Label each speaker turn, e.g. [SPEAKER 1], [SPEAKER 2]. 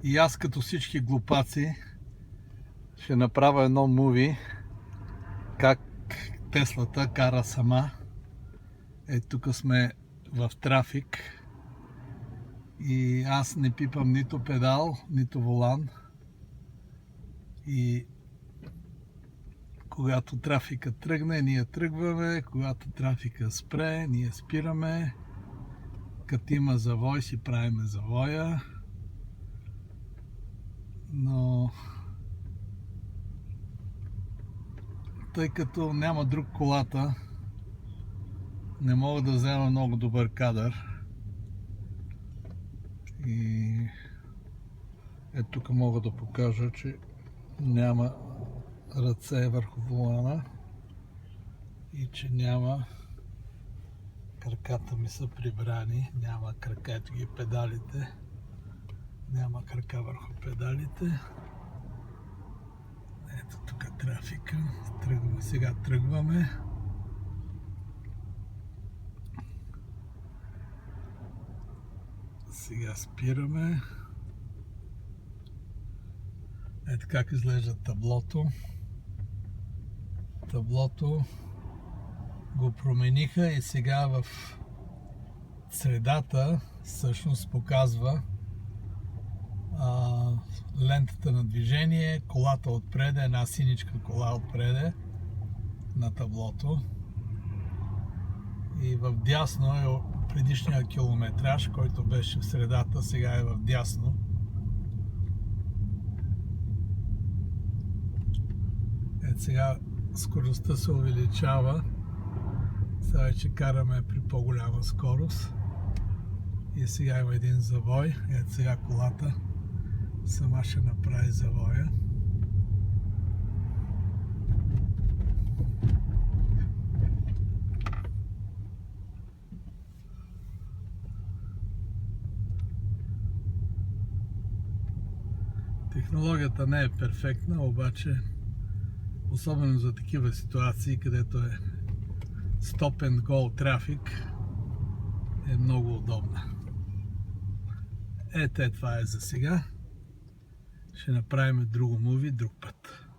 [SPEAKER 1] И аз като всички глупаци ще направя едно муви как Теслата кара сама. Тук сме в трафик и аз не пипам нито педал, нито волан. И когато трафика тръгне, ние тръгваме, когато трафика спре, ние спираме. Като има завой, си правиме завоя. Но тъй като няма друг колата, не мога да взема много добър кадър. И тук мога да покажа, че няма ръце върху волана и че няма краката ми са прибрани, няма крака, ето ги педалите, няма крака върху педалите. Ето тук е трафика, тръгваме, сега тръгваме. Сега спираме. Ето как изглежда таблото. Таблото го промениха и сега в средата всъщност показва лентата на движение, колата отпреде, една синичка кола отпреде на таблото. И в дясно е предишния километраж, който беше в средата, сега е в дясно. Ето сега скоростта се увеличава. Сега вече караме при по-голяма скорост. И сега има един завой. Ето сега колата сама ще направи завоя. Технологията не е перфектна, обаче особено за такива ситуации, където е stop and go трафик, е много удобна. Това е за сега. Ще направим друго муви друг път.